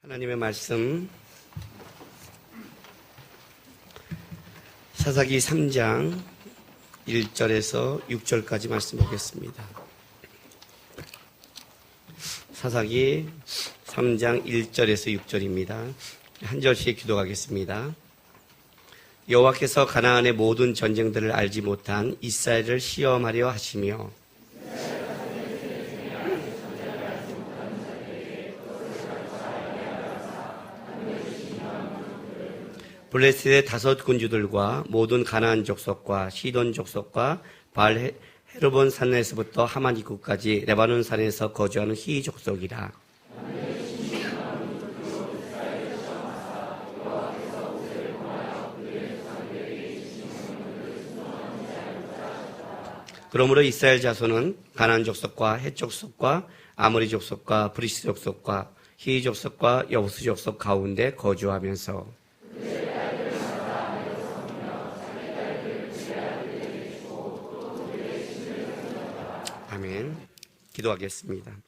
하나님의 말씀 사사기 3장 1절에서 6절까지 말씀 보겠습니다. 사사기 3장 1절에서 6절입니다. 한 절씩 기도하겠습니다. 여호와께서 가나안의 모든 전쟁들을 알지 못한 이스라엘을 시험하려 하시며 블레셋의 5 군주들과 모든 가나안 족속과 시돈 족속과 바알 헤르본 산에서부터 하만 입구까지 레바논 산에서 거주하는 히 족속이라. 그러므로 이스라엘 자손은 가나안 족속과 헷 족속과 아모리 족속과 브리스 족속과 히 족속과 여부스 족속 가운데 거주하면서 아멘. 기도하겠습니다.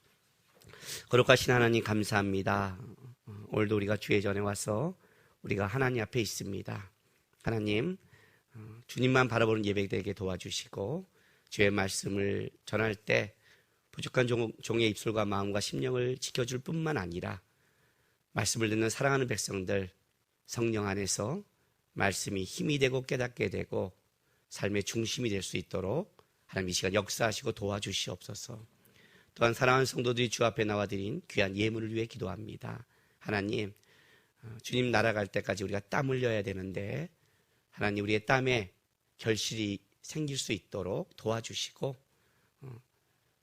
거룩하신 하나님 감사합니다. 오늘도 우리가 주의 전에 와서 우리가 하나님 앞에 있습니다. 하나님, 주님만 바라보는 예배되게 도와주시고 주의 말씀을 전할 때 부족한 종의 입술과 마음과 심령을 지켜줄 뿐만 아니라 말씀을 듣는 사랑하는 백성들 성령 안에서 말씀이 힘이 되고 깨닫게 되고 삶의 중심이 될 수 있도록 하나님 이 시간 역사하시고 도와주시옵소서. 또한 사랑하는 성도들이 주 앞에 나와 드린 귀한 예물을 위해 기도합니다. 하나님, 주님 날아갈 때까지 우리가 땀 흘려야 되는데 하나님 우리의 땀에 결실이 생길 수 있도록 도와주시고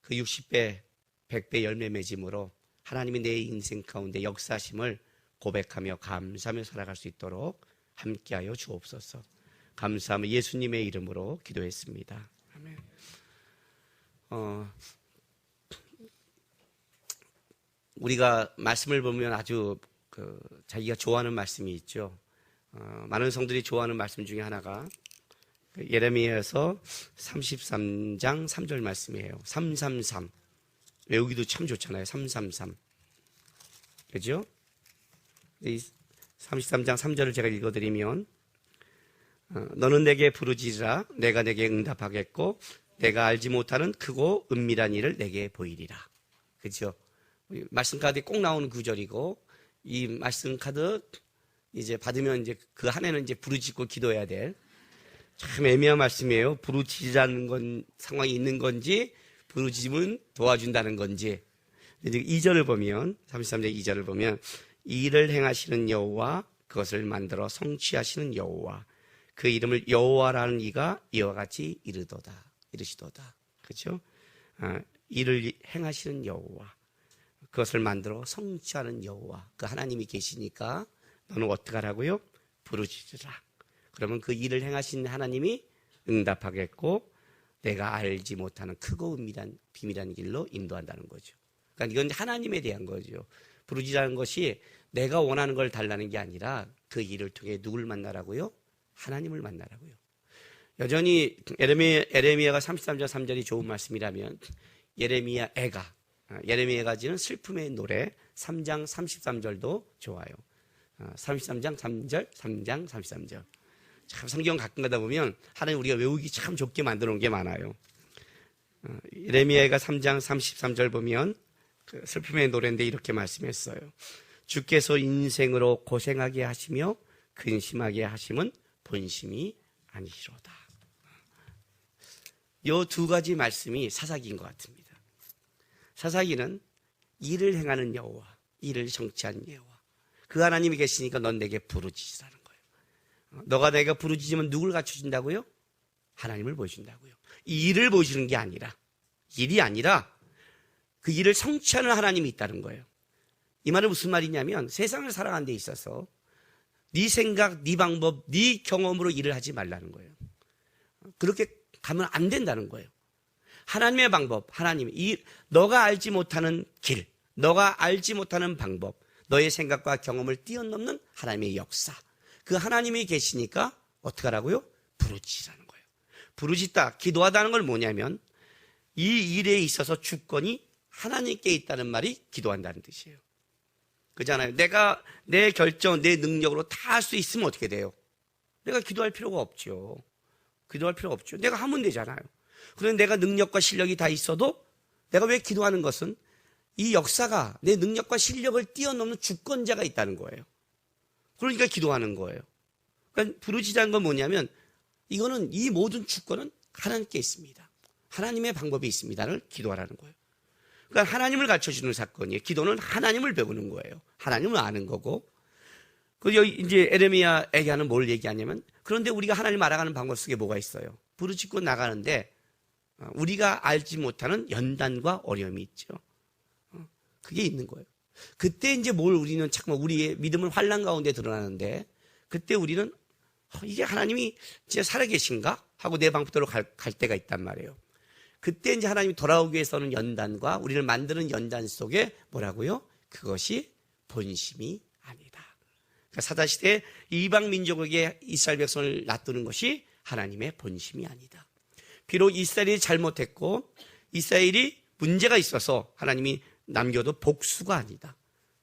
그 60배, 100배 열매 맺음으로 하나님이 내 인생 가운데 역사하심을 고백하며 감사하며 살아갈 수 있도록 함께하여 주옵소서. 감사하며 예수님의 이름으로 기도했습니다. 아멘. 우리가 말씀을 보면 아주 자기가 좋아하는 말씀이 있죠. 많은 성들이 좋아하는 말씀 중에 하나가 예레미야에서 33장 3절 말씀이에요. 333 외우기도 참 좋잖아요. 333 그죠? 이 33장 3절을 제가 읽어드리면 너는 내게 부르짖으라 내가 내게 응답하겠고 내가 알지 못하는 크고 은밀한 일을 내게 보이리라. 그죠? 말씀 카드에 꼭 나오는 구절이고 이 말씀 카드 이제 받으면 이제 그 한 해는 이제 부르짖고 기도해야 될 참 애매한 말씀이에요. 부르짖으라는 건 상황이 있는 건지 부르짖으면 도와준다는 건지. 2절을 보면 33절 2절을 보면 이 일을 행하시는 여호와 그것을 만들어 성취하시는 여호와 그 이름을 여호와라는 이가 이와 같이 이르시도다. 그렇죠? 이를 행하시는 여호와 그것을 만들어 성취하는 여호와 그 하나님이 계시니까 너는 어떻게 하라고요? 부르짖으라. 그러면 그 일을 행하신 하나님이 응답하겠고 내가 알지 못하는 크고 은밀한 비밀한 길로 인도한다는 거죠. 그러니까 이건 하나님에 대한 거죠. 부르짖으라는 것이 내가 원하는 걸 달라는 게 아니라 그 일을 통해 누굴 만나라고요? 하나님을 만나라고요. 여전히 예레미야가 33절 3절이 좋은 말씀이라면 예레미야가 지는 슬픔의 노래 3장 33절도 좋아요. 33장 3절 3장 33절 참 성경 가끔 가다 보면 하나님 우리가 외우기 참 좋게 만들어 놓은 게 많아요. 예레미야가 3장 33절 보면 그 슬픔의 노래인데 이렇게 말씀했어요. 주께서 인생으로 고생하게 하시며 근심하게 하심은 본심이 아니시로다. 이 2가지 말씀이 사사기인 것 같습니다. 사사기는 일을 행하는 여호와, 일을 성취하는 여호와 그 하나님이 계시니까 넌 내게 부르짖으라는 거예요. 너가 내가 부르짖으면 누굴 갖춰준다고요? 하나님을 보여준다고요. 이 일을 보여주는 게 아니라 일이 아니라 그 일을 성취하는 하나님이 있다는 거예요. 이 말은 무슨 말이냐면 세상을 살아가는 데 있어서 네 생각, 네 방법, 네 경험으로 일을 하지 말라는 거예요. 그렇게 가면 안 된다는 거예요. 하나님의 방법, 너가 알지 못하는 길, 너가 알지 못하는 방법, 너의 생각과 경험을 뛰어넘는 하나님의 역사. 그 하나님이 계시니까 어떻게 하라고요? 부르짖으라는 거예요. 부르짖다, 기도하다는 걸 뭐냐면 이 일에 있어서 주권이 하나님께 있다는 말이 기도한다는 뜻이에요. 그잖아요. 내가 내 결정, 내 능력으로 다 할 수 있으면 어떻게 돼요? 내가 기도할 필요가 없죠. 기도할 필요가 없죠. 내가 하면 되잖아요. 그런데 내가 능력과 실력이 다 있어도 내가 왜 기도하는 것은 이 역사가 내 능력과 실력을 뛰어넘는 주권자가 있다는 거예요. 그러니까 기도하는 거예요. 그러니까 부르짖는 건 뭐냐면 이거는 이 모든 주권은 하나님께 있습니다. 하나님의 방법이 있습니다를 기도하라는 거예요. 그러니까 하나님을 가르쳐주는 사건이에요. 기도는 하나님을 배우는 거예요. 하나님을 아는 거고. 그리고 이제 에레미야에게 하는 뭘 얘기하냐면 그런데 우리가 하나님 알아가는 방법 속에 뭐가 있어요? 부르짖고 나가는데 우리가 알지 못하는 연단과 어려움이 있죠. 그게 있는 거예요. 그때 이제 뭘 우리는 잠깐만 우리의 믿음은 환난 가운데 드러나는데 그때 우리는 이게 하나님이 진짜 살아계신가? 하고 내 방법대로 갈 때가 있단 말이에요. 그때 이제 하나님이 돌아오기 위해서는 연단과 우리를 만드는 연단 속에 뭐라고요? 그것이 본심이 아니다. 그러니까 사다시대 이방 민족에게 이스라엘 백성을 놔두는 것이 하나님의 본심이 아니다. 비록 이스라엘이 잘못했고 이스라엘이 문제가 있어서 하나님이 남겨도 복수가 아니다.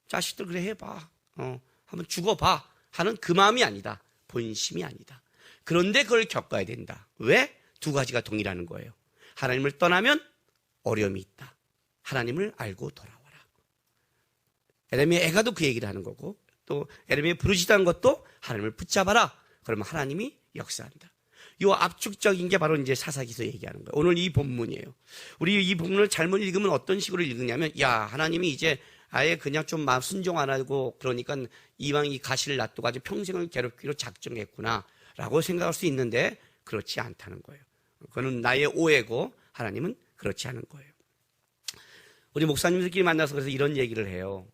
자식들 그래 해봐. 한번 죽어봐. 하는 그 마음이 아니다. 본심이 아니다. 그런데 그걸 겪어야 된다. 왜? 두 가지가 동일하는 거예요. 하나님을 떠나면 어려움이 있다. 하나님을 알고 돌아와라. 에레미야 애가도 그 얘기를 하는 거고 또 에레미야 부르짖던 것도 하나님을 붙잡아라. 그러면 하나님이 역사한다. 이 압축적인 게 바로 이제 사사기서 얘기하는 거예요. 오늘 이 본문이에요. 우리 이 본문을 잘못 읽으면 어떤 식으로 읽느냐면 야 하나님이 이제 아예 그냥 좀 마음 순종 안 하고 그러니까 이왕이 가시를 놔두고 아주 평생을 괴롭기로 작정했구나 라고 생각할 수 있는데 그렇지 않다는 거예요. 그거는 나의 오해고 하나님은 그렇지 않은 거예요. 우리 목사님들끼리 만나서 그래서 이런 얘기를 해요.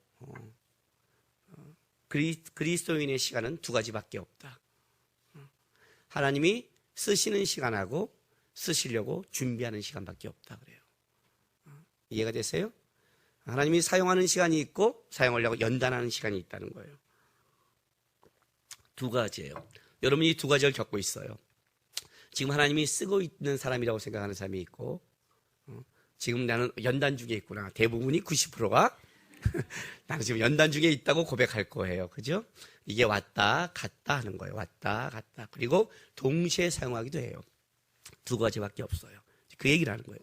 그리스도인의 시간은 두 가지밖에 없다. 하나님이 쓰시는 시간하고 쓰시려고 준비하는 시간밖에 없다 그래요. 이해가 되세요? 하나님이 사용하는 시간이 있고 사용하려고 연단하는 시간이 있다는 거예요. 두 가지예요. 여러분이 이 두 가지를 겪고 있어요. 지금 하나님이 쓰고 있는 사람이라고 생각하는 사람이 있고 지금 나는 연단 중에 있구나. 대부분이 90%가 나는 지금 연단 중에 있다고 고백할 거예요. 그죠? 이게 왔다 갔다 하는 거예요. 왔다 갔다. 그리고 동시에 사용하기도 해요. 두 가지밖에 없어요. 그 얘기를 하는 거예요.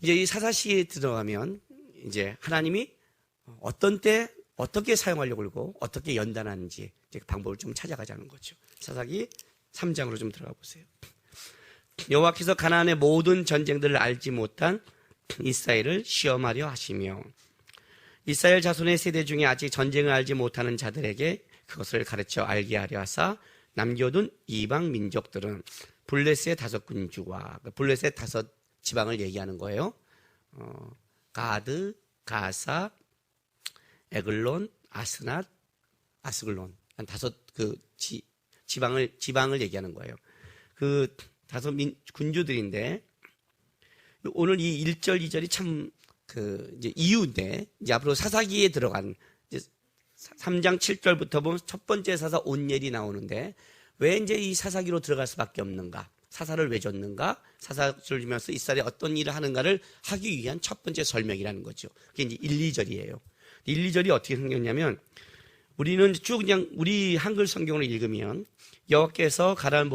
이제 이 사사시에 들어가면 이제 하나님이 어떤 때 어떻게 사용하려고 그러고 어떻게 연단하는지 이제 방법을 좀 찾아가자는 거죠. 사사기 3장으로 좀 들어가 보세요. 여호와께서 가나안의 모든 전쟁들을 알지 못한 이스라엘을 시험하려 하시며 이스라엘 자손의 세대 중에 아직 전쟁을 알지 못하는 자들에게 그것을 가르쳐 알게 하려 하사 남겨둔 이방 민족들은 블레셋의 5군주와 블레셋의 5 지방을 얘기하는 거예요. 가드, 가사, 에글론, 아스낫, 아스글론 한 5 지방을 얘기하는 거예요. 그 5 군주들인데 오늘 이 1절, 2절이 참 이제 이유인데 이제 앞으로 사사기에 들어간 이제 3장 7절부터 보면 첫 번째 사사 온엘이 나오는데 왜 이제 이 사사기로 들어갈 수밖에 없는가? 사사를 왜 줬는가? 사사를 주면서 이스라엘이 어떤 일을 하는가를 하기 위한 첫 번째 설명이라는 거죠. 그게 이제 1, 2절이에요. 1, 2절이 어떻게 생겼냐면 우리는 쭉 그냥 우리 한글 성경을 읽으면 여호와께서 가나안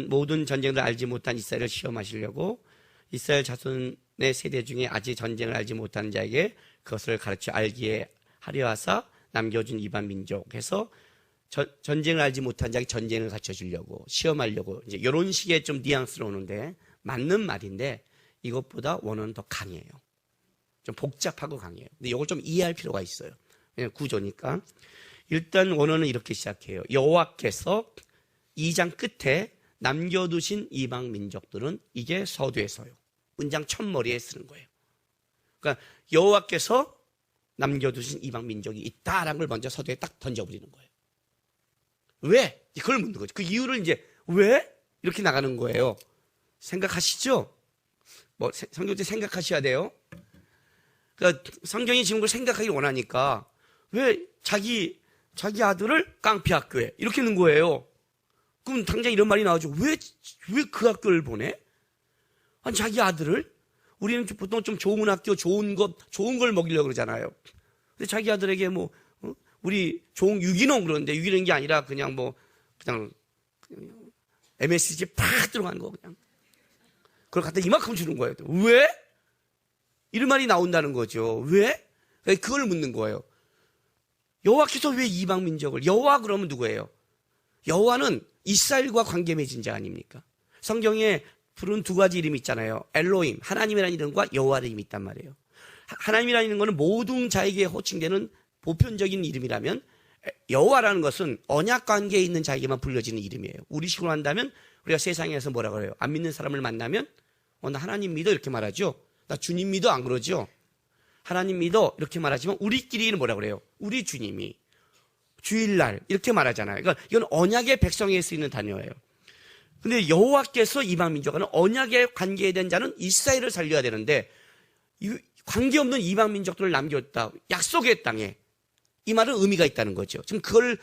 모든 전쟁을 알지 못한 이스라엘을 시험하시려고 이스라엘 자손의 세대 중에 아직 전쟁을 알지 못한 자에게 그것을 가르쳐 알게 하려 하사 남겨준 이방 민족에서 전쟁을 알지 못한 자에게 전쟁을 가르쳐 주려고 시험하려고 이제 이런 식의 좀 뉘앙스로 오는데 맞는 말인데 이것보다 원어는 더 강해요. 좀 복잡하고 강해요. 근데 이걸 좀 이해할 필요가 있어요. 그냥 구조니까. 일단 원어는 이렇게 시작해요. 여호와께서 2장 끝에 남겨두신 이방 민족들은 이게 서두에서요. 문장 첫머리에 쓰는 거예요. 그러니까 여호와께서 남겨두신 이방 민족이 있다라는 걸 먼저 서두에 딱 던져버리는 거예요. 왜? 그걸 묻는 거죠. 그 이유를 이제 왜? 이렇게 나가는 거예요. 생각하시죠? 성경때 생각하셔야 돼요. 그러니까 성경이 지금 그걸 생각하기 원하니까 왜 자기 아들을 깡패 학교에 이렇게 넣은 거예요. 그럼 당장 이런 말이 나오죠. 왜 그 학교를 보내? 아니 자기 아들을 우리는 보통 좀 좋은 학교, 좋은 걸 먹이려고 그러잖아요. 근데 자기 아들에게 우리 좋은 유기농 그러는데 유기농이 아니라 그냥 MSG 팍 들어간 거 그냥. 그걸 갖다 이만큼 주는 거예요. 왜? 이런 말이 나온다는 거죠. 왜? 그걸 묻는 거예요. 여호와께서 왜 이방 민족을, 여호와 그러면 누구예요? 여호와는 이스라엘과 관계 맺은 자 아닙니까? 성경에 부른 두 가지 이름이 있잖아요. 엘로힘, 하나님이라는 이름과 여호와라는 이름이 있단 말이에요. 하나님이라는 이름은 모든 자에게 호칭되는 보편적인 이름이라면 여호와라는 것은 언약 관계에 있는 자에게만 불려지는 이름이에요. 우리식으로 한다면 우리가 세상에서 뭐라 그래요? 안 믿는 사람을 만나면 나 하나님 믿어 이렇게 말하죠. 나 주님 믿어 안 그러죠. 하나님 믿어 이렇게 말하지만 우리끼리는 뭐라 그래요? 우리 주님이 주일날 이렇게 말하잖아요. 그러니까 이건 언약의 백성에 쓰이는 단어예요. 근데 여호와께서 이방 민족과는 언약의 관계에 된 자는 이스라엘을 살려야 되는데 관계없는 이방 민족들을 남겼다. 약속의 땅에. 이 말은 의미가 있다는 거죠. 지금 그걸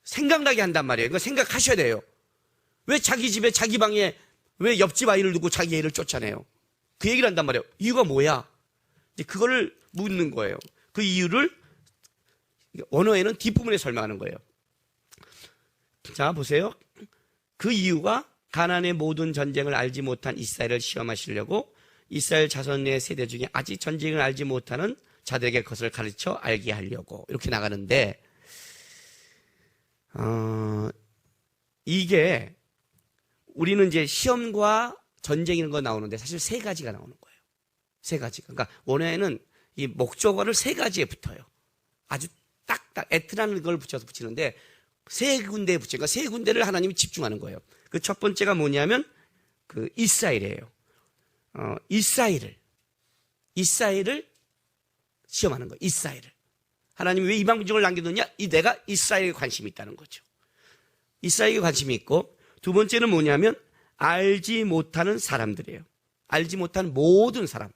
생각나게 한단 말이에요. 그러니까 생각하셔야 돼요. 왜 자기 집에 자기 방에 왜 옆집 아이를 두고 자기 애를 쫓아내요? 그 얘기를 한단 말이에요. 이유가 뭐야? 이제 그거를 묻는 거예요. 그 이유를 원어에는 뒷부분에 설명하는 거예요. 자, 보세요. 그 이유가 가나안의 모든 전쟁을 알지 못한 이스라엘을 시험하시려고 이스라엘 자손의 세대 중에 아직 전쟁을 알지 못하는 자들에게 그것을 가르쳐 알게 하려고 이렇게 나가는데 이게 우리는 이제 시험과 전쟁 이런 거 나오는데 사실 세 가지가 나오는 거예요. 세 가지가. 그러니까 원어에는 이 목적어를 세 가지에 붙어요. 아주 딱딱 에트라는 걸 붙여서 붙이는데 세 군데에 붙여요. 그러니까 세 군데를 하나님이 집중하는 거예요. 그 첫 번째가 뭐냐면 그 이스라엘이에요. 이스라엘을 시험하는 거예요. 이스라엘을. 하나님이 왜 이방 민족을 남겨뒀냐? 내가 이스라엘에 관심이 있다는 거죠. 이스라엘에 관심이 있고 두 번째는 뭐냐면 알지 못하는 사람들이에요. 알지 못하는 모든 사람.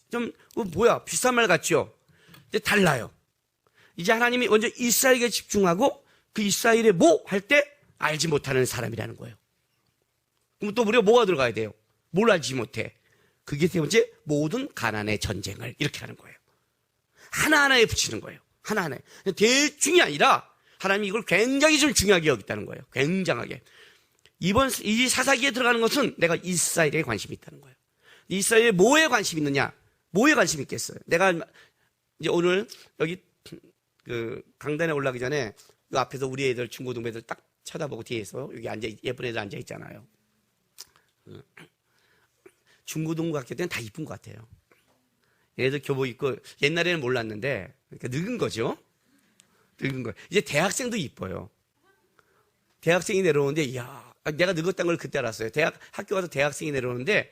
좀 뭐야 비슷한 말 같죠? 근데 달라요. 이제 하나님이 먼저 이스라엘에게 집중하고 그 이스라엘에 뭐 할 때 알지 못하는 사람이라는 거예요. 그럼 또 우리가 뭐가 들어가야 돼요? 뭘 알지 못해? 그게 세 번째 모든 가나안의 전쟁을 이렇게 하는 거예요. 하나하나에 붙이는 거예요. 하나하나에. 대충이 아니라 하나님이 이걸 굉장히 좀 중요하게 여겼다는 거예요. 굉장하게. 이 사사기에 들어가는 것은 내가 이스라엘에 관심이 있다는 거예요. 이스라엘에 뭐에 관심이 있느냐? 뭐에 관심이 있겠어요? 내가 이제 오늘 여기 그 강단에 올라가기 전에 이 앞에서 우리 애들 중고등부 애들 딱 쳐다보고 뒤에서 여기 예쁜 애들 앉아 있잖아요. 중고등부 학교 때는 다 이쁜 것 같아요. 얘들 교복 입고 옛날에는 몰랐는데 그러니까 늙은 거죠. 늙은 거. 이제 대학생도 이뻐요. 대학생이 내려오는데 이야 내가 늙었다는 걸 그때 알았어요. 학교 가서 대학생이 내려오는데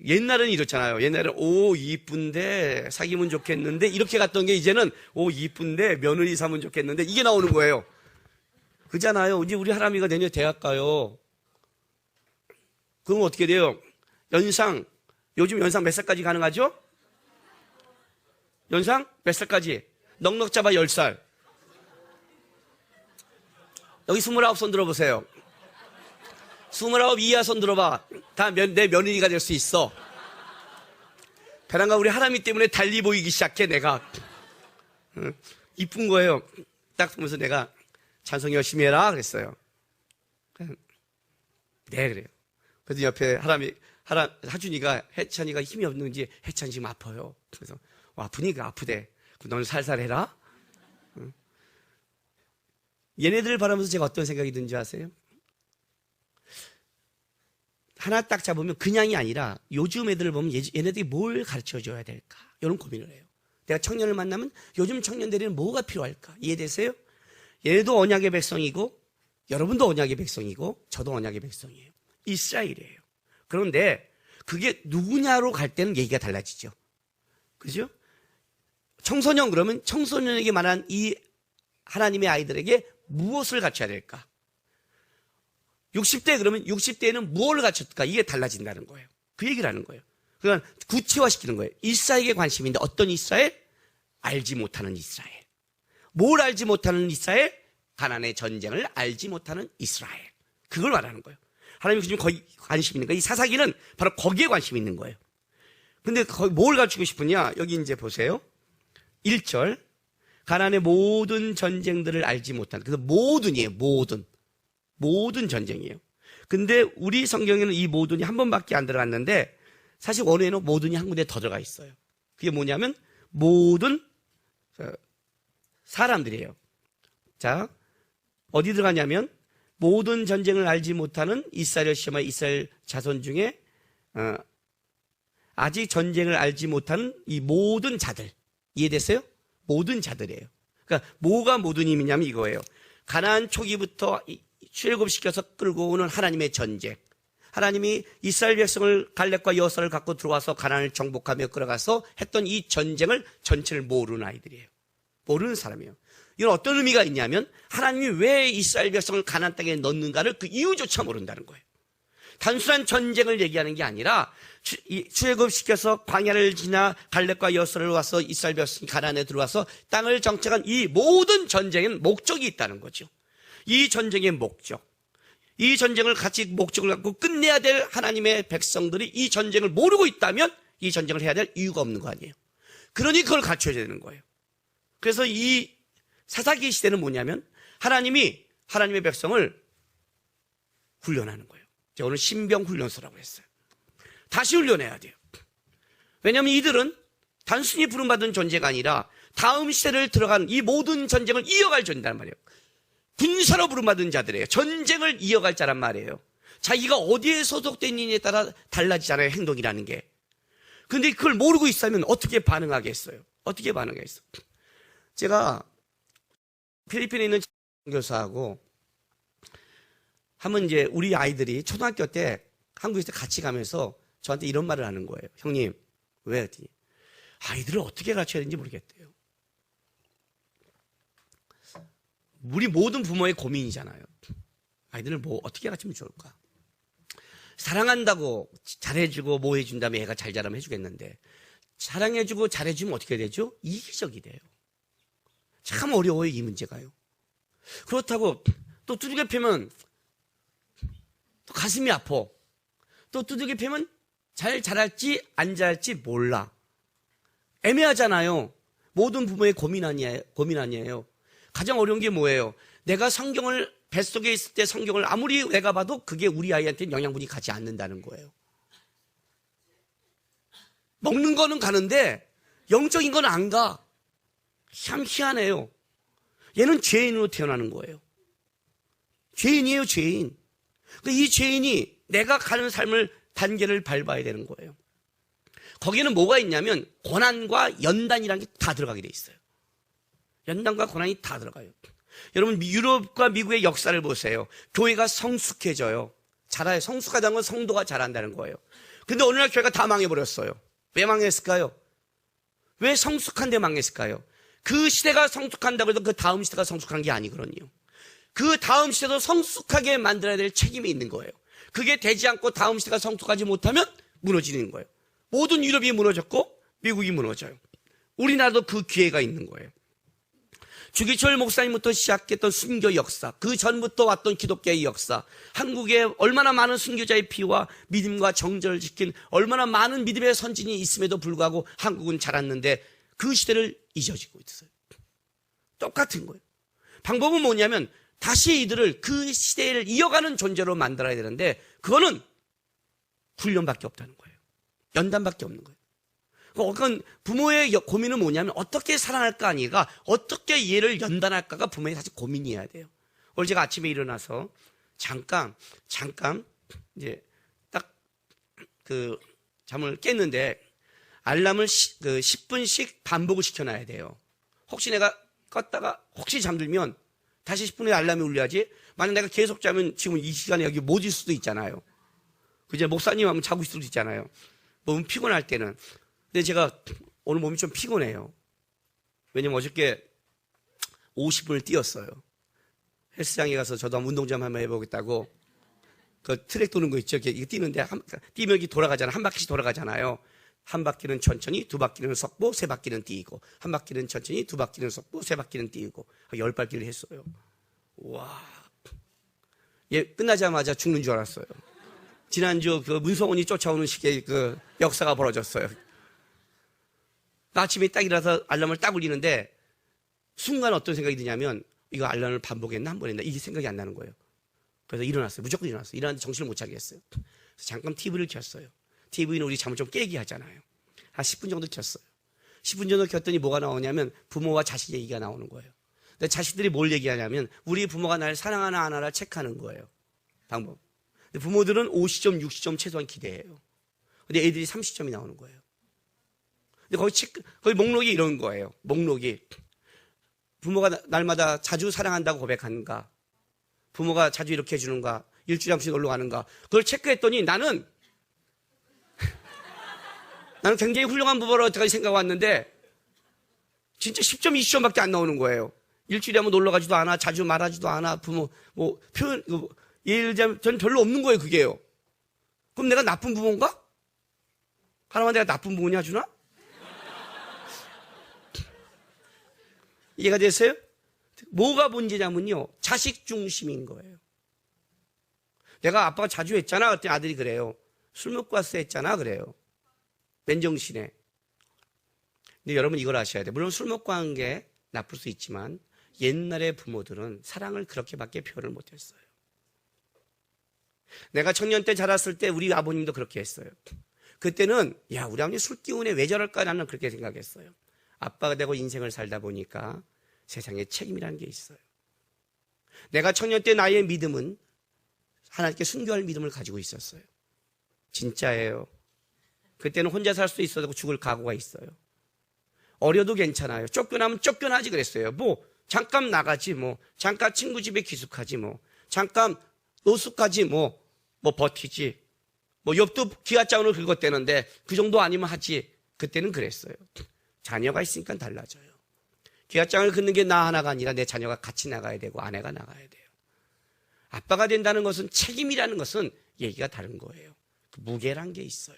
옛날에는 이렇잖아요. 옛날에는 오 이쁜데 사귀면 좋겠는데 이렇게 갔던 게 이제는 오 이쁜데 며느리 삼으면 좋겠는데 이게 나오는 거예요. 그잖아요. 이제 우리 하람이가 내년에 대학 가요. 그럼 어떻게 돼요? 요즘 연상 몇 살까지 가능하죠? 연상 몇 살까지? 넉넉 잡아 10살. 여기 29손 들어보세요. 29 이하 손 들어봐. 다 내 며느리가 될 수 있어. 베란가 우리 하람이 때문에 달리 보이기 시작해 내가. 이쁜 거예요. 딱 보면서 내가 찬송 열심히 해라 그랬어요. 네 그래요. 그래서 옆에 하준이가 혜찬이가 힘이 없는지 혜찬이 지금 아파요. 그래서 아프니까 아프대. 너는 살살 해라. 얘네들을 바라면서 제가 어떤 생각이 드는지 아세요? 하나 딱 잡으면 그냥이 아니라 요즘 애들을 보면 얘네들이 뭘 가르쳐줘야 될까 이런 고민을 해요. 내가 청년을 만나면 요즘 청년들에는 뭐가 필요할까 이해되세요? 얘도 언약의 백성이고 여러분도 언약의 백성이고 저도 언약의 백성이에요. 이스라엘이에요. 그런데 그게 누구냐로 갈 때는 얘기가 달라지죠. 그죠? 청소년 그러면 청소년에게 말한 이 하나님의 아이들에게 무엇을 갖춰야 될까? 60대 그러면 60대에는 무엇을 갖췄을까? 이게 달라진다는 거예요. 그 얘기를 하는 거예요. 그러니까 구체화시키는 거예요. 이스라엘에게 관심이 있는데 어떤 이스라엘? 알지 못하는 이스라엘. 뭘 알지 못하는 이스라엘? 가나안의 전쟁을 알지 못하는 이스라엘. 그걸 말하는 거예요. 하나님이 지금 거의 관심 있는 거예요. 이 사사기는 바로 거기에 관심이 있는 거예요. 근데 거기 뭘 갖추고 싶으냐? 여기 이제 보세요. 1절. 가나안의 모든 전쟁들을 알지 못한. 그래서 모든이에요. 모든 전쟁이에요. 근데 우리 성경에는 이 모든이 한 번밖에 안 들어갔는데 사실 원어에는 모든이 한 군데 더 들어가 있어요. 그게 뭐냐면 모든 사람들이에요. 자, 어디 들어가냐면 모든 전쟁을 알지 못하는 이스라엘 시험과 이스라엘 자손 중에 아직 전쟁을 알지 못하는 이 모든 자들. 이해됐어요? 모든 자들이에요. 그러니까 뭐가 모든 힘이냐면 이거예요. 가나안 초기부터 출애굽시켜서 끌고 오는 하나님의 전쟁. 하나님이 이스라엘 백성을 갈렙과 여호수아를 갖고 들어와서 가나안을 정복하며 끌어가서 했던 이 전쟁을 전체를 모르는 아이들이에요. 모르는 사람이에요. 이건 어떤 의미가 있냐면 하나님이 왜 이스라엘 백성을 가나안 땅에 넣는가를 그 이유조차 모른다는 거예요. 단순한 전쟁을 얘기하는 게 아니라 출애굽시켜서 광야를 지나 갈렙과 여호수아를 와서 이스라엘 백성이 가나안에 들어와서 땅을 정착한 이 모든 전쟁에는 목적이 있다는 거죠. 이 전쟁의 목적, 이 전쟁을 같이 목적을 갖고 끝내야 될 하나님의 백성들이 이 전쟁을 모르고 있다면 이 전쟁을 해야 될 이유가 없는 거 아니에요. 그러니 그걸 갖춰야 되는 거예요. 그래서 이 사사기 시대는 뭐냐면 하나님이 하나님의 백성을 훈련하는 거예요. 제가 오늘 신병훈련소라고 했어요. 다시 훈련해야 돼요. 왜냐하면 이들은 단순히 부름받은 존재가 아니라 다음 시대를 들어간 이 모든 전쟁을 이어갈 존재란 말이에요. 군사로 부름받은 자들이에요. 전쟁을 이어갈 자란 말이에요. 자기가 어디에 소속된 인에 따라 달라지잖아요. 행동이라는 게. 근데 그걸 모르고 있으면 어떻게 반응하겠어요? 어떻게 반응하겠어요? 제가 필리핀에 있는 교사하고 한번 이제 우리 아이들이 초등학교 때 한국에서 같이 가면서 저한테 이런 말을 하는 거예요. 형님, 왜? 했더니 아이들을 어떻게 가르쳐야 되는지 모르겠대요. 우리 모든 부모의 고민이잖아요. 아이들을 뭐 어떻게 가르치면 좋을까? 사랑한다고 잘해주고 뭐 해준다면 애가 잘 자라면 해주겠는데 사랑해주고 잘해주면 어떻게 되죠? 이기적이 돼요. 참 어려워요, 이 문제가요. 그렇다고 또 두들겨 패면 또 가슴이 아파. 또 두들겨 패면 잘 자랄지 안 자랄지 몰라. 애매하잖아요. 모든 부모의 고민 아니에요. 가장 어려운 게 뭐예요? 내가 성경을 뱃속에 있을 때 성경을 아무리 내가 봐도 그게 우리 아이한테는 영양분이 가지 않는다는 거예요. 먹는 거는 가는데 영적인 건 안 가. 참 희한해요. 얘는 죄인으로 태어나는 거예요. 죄인이에요, 죄인. 이 죄인이 내가 가는 삶을 단계를 밟아야 되는 거예요. 거기에는 뭐가 있냐면 고난과 연단이라는 게 다 들어가게 돼 있어요. 연단과 고난이 다 들어가요. 여러분 유럽과 미국의 역사를 보세요. 교회가 성숙해져요. 자라요. 성숙하다는 건 성도가 자란다는 거예요. 근데 어느 날 교회가 다 망해버렸어요. 왜 망했을까요? 왜 성숙한데 망했을까요? 그 시대가 성숙한다고 해도 그 다음 시대가 성숙한 게 아니거든요. 그 다음 시대도 성숙하게 만들어야 될 책임이 있는 거예요. 그게 되지 않고 다음 시대가 성숙하지 못하면 무너지는 거예요. 모든 유럽이 무너졌고 미국이 무너져요. 우리나라도 그 기회가 있는 거예요. 주기철 목사님부터 시작했던 순교 역사, 그 전부터 왔던 기독교의 역사, 한국에 얼마나 많은 순교자의 피와 믿음과 정절을 지킨 얼마나 많은 믿음의 선진이 있음에도 불구하고 한국은 자랐는데 그 시대를 잊어지고 있어요. 똑같은 거예요. 방법은 뭐냐면 다시 이들을 그 시대를 이어가는 존재로 만들어야 되는데 그거는 훈련밖에 없다는 거예요. 연단밖에 없는 거예요. 그건 부모의 고민은 뭐냐면 어떻게 사랑할까 아니라 어떻게 얘를 연단할까가 부모의 사실 고민이어야 돼요. 오늘 제가 아침에 일어나서 잠깐 이제 딱 그 잠을 깼는데 알람을 10분씩 반복을 시켜놔야 돼요. 혹시 내가 껐다가 혹시 잠들면 다시 10분에 알람이 울려야지. 만약 내가 계속 자면 지금 이 시간에 여기 못 있을 수도 있잖아요. 그제 목사님 하면 자고 있을 수도 있잖아요. 몸 피곤할 때는. 근데 제가 오늘 몸이 좀 피곤해요. 왜냐면 어저께 50분을 뛰었어요. 헬스장에 가서 저도 운동 좀 한번 해보겠다고. 그 트랙 도는 거 있죠. 이거 뛰는데 뛰면 이렇게 돌아가잖아요. 한 바퀴씩 돌아가잖아요. 한 바퀴는 천천히, 두 바퀴는 섞고, 세 바퀴는 뛰고, 한 바퀴는 천천히, 두 바퀴는 섞고, 세 바퀴는 뛰고, 10바퀴를 했어요. 와, 얘 끝나자마자 죽는 줄 알았어요. 지난주 그 문성원이 쫓아오는 식의 그 역사가 벌어졌어요. 나 아침에 딱 일어나서 알람을 딱 울리는데 순간 어떤 생각이 드냐면 이거 알람을 반복했나 한 번 했나 이게 생각이 안 나는 거예요. 그래서 일어났어요. 무조건 일어났어요. 일어났는데 정신을 못 차리겠어요. 그래서 잠깐 TV를 켰어요. TV는 우리 잠을 좀 깨게 하잖아요. 한 10분 정도 켰어요. 10분 정도 켰더니 뭐가 나오냐면 부모와 자식 얘기가 나오는 거예요. 근데 자식들이 뭘 얘기하냐면 우리 부모가 날 사랑하나 안 하나 체크하는 거예요. 방법. 근데 부모들은 50점, 60점 최소한 기대해요. 근데 애들이 30점이 나오는 거예요. 근데 거기 목록이 이런 거예요. 목록이. 부모가 날마다 자주 사랑한다고 고백하는가? 부모가 자주 이렇게 해주는가? 일주일에 한 번씩 놀러 가는가? 그걸 체크했더니 나는 굉장히 훌륭한 부모로 어떡하지 생각하고 왔는데 진짜 10점, 20점밖에 안 나오는 거예요. 일주일에 한번 놀러 가지도 않아, 자주 말하지도 않아, 부모, 표현, 예를 들자면 저는 별로 없는 거예요, 그게요. 그럼 내가 나쁜 부모인가? 하나만 내가 나쁜 부모냐 주나? 이해가 됐어요? 뭐가 문제냐면요, 자식 중심인 거예요. 내가 아빠가 자주 했잖아. 그랬더니 아들이 그래요. 술 먹고 왔어 했잖아. 그래요. 맨정신에. 근데 여러분 이걸 아셔야 돼요. 물론 술 먹고 한 게 나쁠 수 있지만 옛날의 부모들은 사랑을 그렇게밖에 표현을 못했어요. 내가 청년 때 자랐을 때 우리 아버님도 그렇게 했어요. 그때는 야 우리 아버님 술 기운에 왜 저럴까 나는 그렇게 생각했어요. 아빠가 되고 인생을 살다 보니까 세상에 책임이라는 게 있어요. 내가 청년 때 나의 믿음은 하나님께 순교할 믿음을 가지고 있었어요. 진짜예요. 그때는 혼자 살 수 있어도 죽을 각오가 있어요. 어려도 괜찮아요. 쫓겨나면 쫓겨나지 그랬어요. 잠깐 나가지 잠깐 친구 집에 기숙하지 잠깐 노숙하지 버티지 옆도 기아장으로 긁었대는데 그 정도 아니면 하지. 그때는 그랬어요. 자녀가 있으니까 달라져요. 기아장을 긋는 게 나 하나가 아니라 내 자녀가 같이 나가야 되고 아내가 나가야 돼요. 아빠가 된다는 것은 책임이라는 것은 얘기가 다른 거예요. 그 무게란 게 있어요.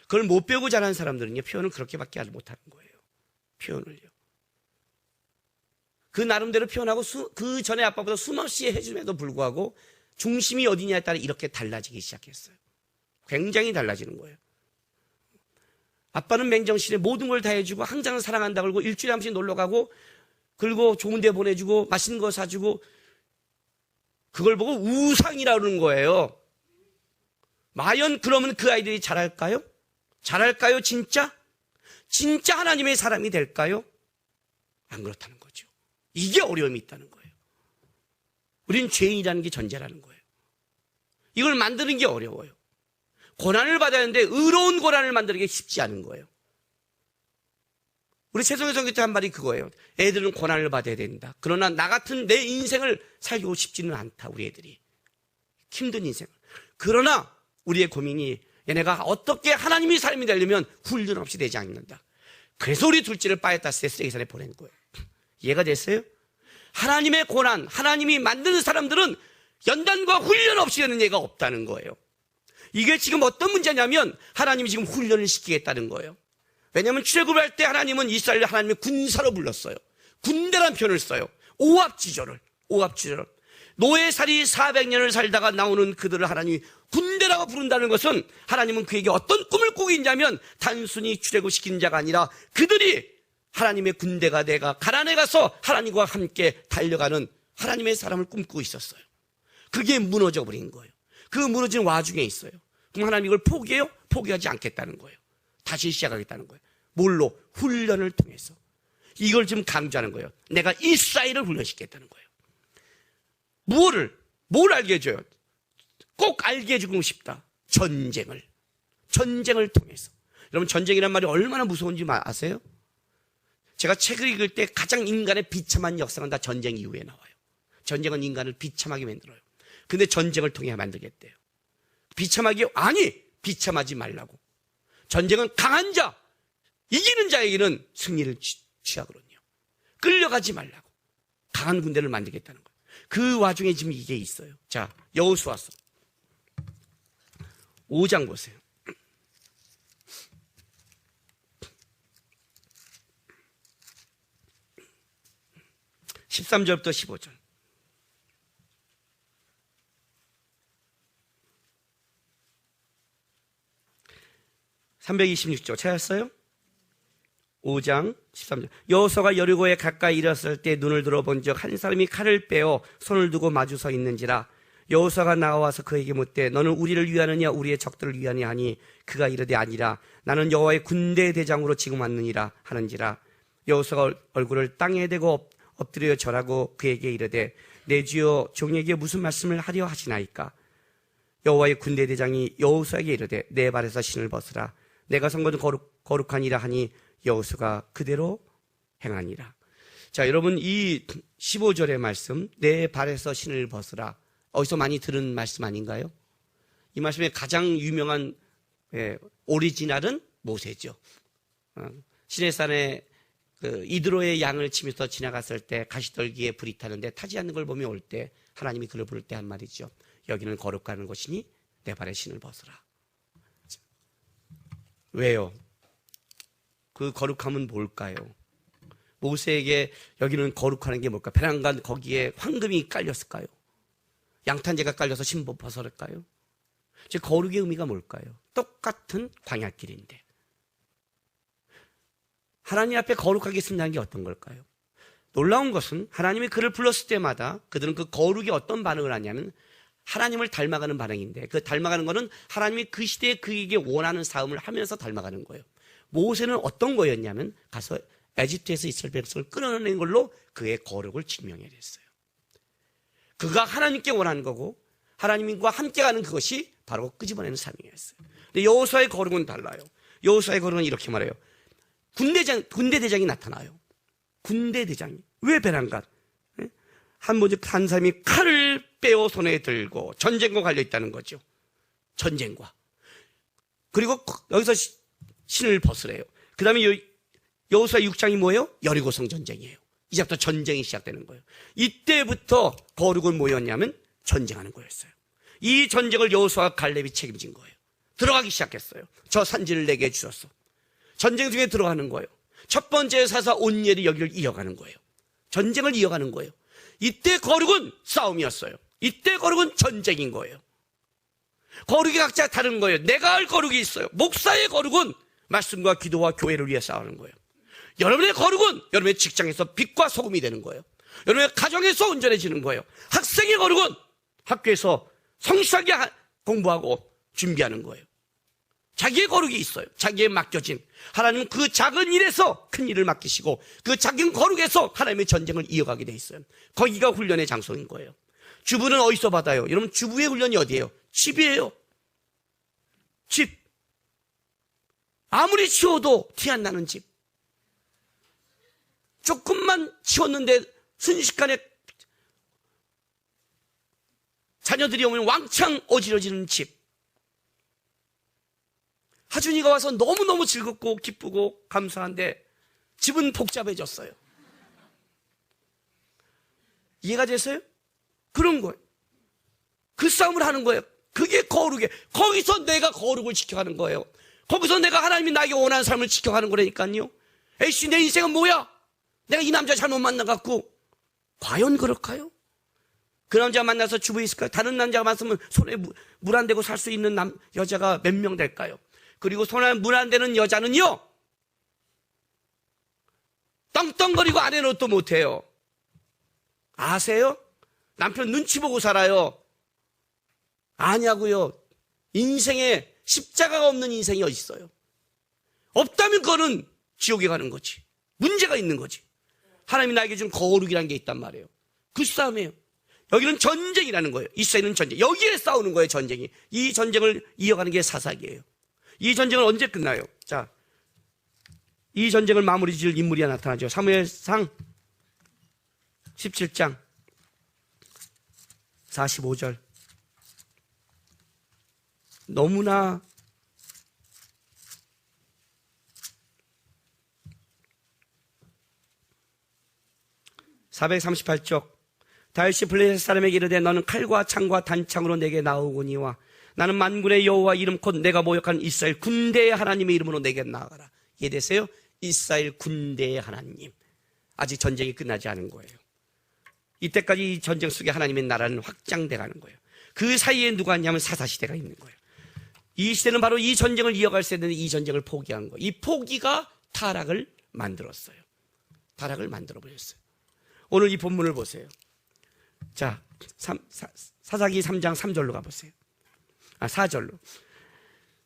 그걸 못 배우고 자란 사람들은요, 표현을 그렇게밖에 못하는 거예요. 표현을요. 그 나름대로 표현하고 그 전에 아빠보다 수없이 해줌에도 불구하고 중심이 어디냐에 따라 이렇게 달라지기 시작했어요. 굉장히 달라지는 거예요. 아빠는 맨정신에 모든 걸 다 해주고 항상 사랑한다 그러고 일주일에 한 번씩 놀러 가고 그리고 좋은 데 보내주고 맛있는 거 사주고 그걸 보고 우상이라 그러는 거예요. 과연 그러면 그 아이들이 잘할까요? 잘할까요 진짜? 진짜 하나님의 사람이 될까요? 안 그렇다는 거죠. 이게 어려움이 있다는 거예요. 우린 죄인이라는 게 전제라는 거예요. 이걸 만드는 게 어려워요. 고난을 받아야 하는데 의로운 고난을 만드는 게 쉽지 않은 거예요. 우리 최성현 선교사 한 말이 그거예요. 애들은 고난을 받아야 된다. 그러나 나 같은 내 인생을 살고 싶지는 않다. 우리 애들이. 힘든 인생을. 그러나 우리의 고민이 얘네가 어떻게 하나님의 삶이 되려면 훈련 없이 되지 않는다. 그래서 우리 둘째를 빠에따스의 쓰레기산에 보낸 거예요. 이해가 됐어요? 하나님의 고난, 하나님이 만드는 사람들은 연단과 훈련 없이 되는 예가 없다는 거예요. 이게 지금 어떤 문제냐면 하나님이 지금 훈련을 시키겠다는 거예요. 왜냐하면 출애굽할 때 하나님은 이스라엘 하나님의 군사로 불렀어요. 군대란 표현을 써요. 오합지졸을. 노예살이 400년을 살다가 나오는 그들을 하나님이 군대라고 부른다는 것은 하나님은 그에게 어떤 꿈을 꾸고 있냐면 단순히 출애굽시킨 자가 아니라 그들이 하나님의 군대가 내가 가나안에 가서 하나님과 함께 달려가는 하나님의 사람을 꿈꾸고 있었어요. 그게 무너져 버린 거예요. 그 무너진 와중에 있어요. 그럼 하나님 이걸 포기해요? 포기하지 않겠다는 거예요. 다시 시작하겠다는 거예요. 뭘로? 훈련을 통해서. 이걸 지금 강조하는 거예요. 내가 이스라엘을 훈련시키겠다는 거예요. 뭘 알게 해줘요? 꼭 알게 해주고 싶다. 전쟁을 통해서. 여러분 전쟁이란 말이 얼마나 무서운지 아세요? 제가 책을 읽을 때 가장 인간의 비참한 역사는 다 전쟁 이후에 나와요. 전쟁은 인간을 비참하게 만들어요. 근데 전쟁을 통해 만들겠대요. 비참하지 말라고. 전쟁은 강한 자, 이기는 자에게는 승리를 취하거든요. 끌려가지 말라고. 강한 군대를 만들겠다는 거예요. 그 와중에 지금 이게 있어요. 자, 여호수아서 5장 보세요. 13절부터 15절. 326조 찾았어요? 5장 13절. 여호수아가 여리고에 가까이 이르렀을 때 눈을 들어본즉 한 사람이 칼을 빼어 손을 두고 마주 서 있는지라. 여호수아가 나와서 그에게 묻되 너는 우리를 위하느냐 우리의 적들을 위하느냐 하니 그가 이르되 아니라 나는 여호와의 군대 대장으로 지금 왔느니라 하는지라. 여호수아가 얼굴을 땅에 대고 엎드려 절하고 그에게 이르되 내 주여 종에게 무슨 말씀을 하려 하시나이까. 여호와의 군대 대장이 여호수아에게 이르되 내 발에서 신을 벗으라. 내가 선 것은 거룩하니라 하니 여호수아가 그대로 행하니라. 자, 여러분, 이 15절의 말씀, 내 발에서 신을 벗으라, 어디서 많이 들은 말씀 아닌가요? 이 말씀의 가장 유명한 오리지널은 모세죠. 시내산에 이드로의 양을 치면서 지나갔을 때 가시떨기에 불이 타는데 타지 않는 걸 보며 올 때 하나님이 그를 부를 때 한 말이죠. 여기는 거룩한 곳이니 내 발에 신을 벗으라. 왜요? 그 거룩함은 뭘까요? 모세에게 여기는 거룩하는 게 뭘까? 베란간 거기에 황금이 깔렸을까요? 양탄재가 깔려서 신부 벗어날까요? 즉 거룩의 의미가 뭘까요? 똑같은 광야길인데 하나님 앞에 거룩하게 쓴다는 게 어떤 걸까요? 놀라운 것은 하나님이 그를 불렀을 때마다 그들은 그 거룩에 어떤 반응을 하냐면 하나님을 닮아가는 반응인데, 그 닮아가는 거는 하나님이 그 시대에 그에게 원하는 삶을 하면서 닮아가는 거예요. 모세는 어떤 거였냐면 가서 에집트에서 이스라엘 백성을 끌어내는 걸로 그의 거룩을 증명해야 됐어요. 그가 하나님께 원하는 거고 하나님과 함께 가는 그것이 바로 끄집어내는 삶이었어요. 근데 여호수아의 거룩은 달라요. 여호수아의 거룩은 이렇게 말해요. 군대 대장이 나타나요. 군대 대장이. 왜 베란간? 한 사람이 칼을 빼어 손에 들고 전쟁과 관련 있다는 거죠. 전쟁과. 그리고 여기서 신을 벗으래요. 그 다음에 여호수아 6장이 뭐예요? 여리고성 전쟁이에요. 이제부터 전쟁이 시작되는 거예요. 이때부터 거룩은 뭐였냐면 전쟁하는 거였어요. 이 전쟁을 여호수아와 갈렙이 책임진 거예요. 들어가기 시작했어요. 저 산지를 내게 주셨어. 전쟁 중에 들어가는 거예요. 첫 번째 사사 온니엘이 여기를 이어가는 거예요. 전쟁을 이어가는 거예요. 이때 거룩은 싸움이었어요. 이때 거룩은 전쟁인 거예요. 거룩이 각자 다른 거예요. 내가 할 거룩이 있어요. 목사의 거룩은 말씀과 기도와 교회를 위해 싸우는 거예요. 여러분의 거룩은 여러분의 직장에서 빛과 소금이 되는 거예요. 여러분의 가정에서 온전해지는 거예요. 학생의 거룩은 학교에서 성실하게 공부하고 준비하는 거예요. 자기의 거룩이 있어요. 자기의 맡겨진. 하나님은 그 작은 일에서 큰 일을 맡기시고 그 작은 거룩에서 하나님의 전쟁을 이어가게 돼 있어요. 거기가 훈련의 장소인 거예요. 주부는 어디서 받아요? 여러분, 주부의 훈련이 어디예요? 집이에요. 집. 아무리 치워도 티 안 나는 집. 조금만 치웠는데 순식간에 자녀들이 오면 왕창 어지러지는 집. 하준이가 와서 너무너무 즐겁고 기쁘고 감사한데 집은 복잡해졌어요. 이해가 됐어요? 그런 거예요. 그 싸움을 하는 거예요. 그게 거룩이에요. 거기서 내가 거룩을 지켜가는 거예요. 거기서 내가 하나님이 나에게 원하는 삶을 지켜가는 거라니까요. 에이씨, 내 인생은 뭐야? 내가 이 남자 잘못 만나갖고 과연 그럴까요? 그 남자 만나서 주부에 있을까요? 다른 남자가 만났으면 손에 물 안 대고 살 수 있는 여자가 몇 명 될까요? 그리고 손에 물 안 대는 여자는요, 떵떵거리고 아내 노릇도 못해요. 아세요? 남편 눈치 보고 살아요. 아냐고요. 인생에 십자가가 없는 인생이 어디 있어요? 없다면 그거는 지옥에 가는 거지. 문제가 있는 거지. 하나님이 나에게 준 거룩이라는 게 있단 말이에요. 그 싸움이에요. 여기는 전쟁이라는 거예요. 이스라엘은 전쟁. 여기에 싸우는 거예요, 전쟁이. 이 전쟁을 이어가는 게 사사기예요. 이 전쟁은 언제 끝나요? 자, 이 전쟁을 마무리 지을 인물이 나타나죠. 사무엘상 17장 45절. 너무나 (438쪽) 다윗이 블레셋 사람에게 이르되 너는 칼과 창과 단창으로 내게 나오거니와 나는 만군의 여호와 이름 곧 내가 모욕한 이스라엘 군대의 하나님의 이름으로 내게 나아가라. 이해되세요? 이스라엘 군대의 하나님. 아직 전쟁이 끝나지 않은 거예요. 이때까지 이 전쟁 속에 하나님의 나라는 확장돼 가는 거예요. 그 사이에 누가 있냐면 사사시대가 있는 거예요. 이 시대는 바로 이 전쟁을 이어갈 세대는 이 전쟁을 포기한 거예요. 이 포기가 타락을 만들었어요. 타락을 만들어 버렸어요. 오늘 이 본문을 보세요. 자, 사사기 3장 3절로 가보세요. 4절로.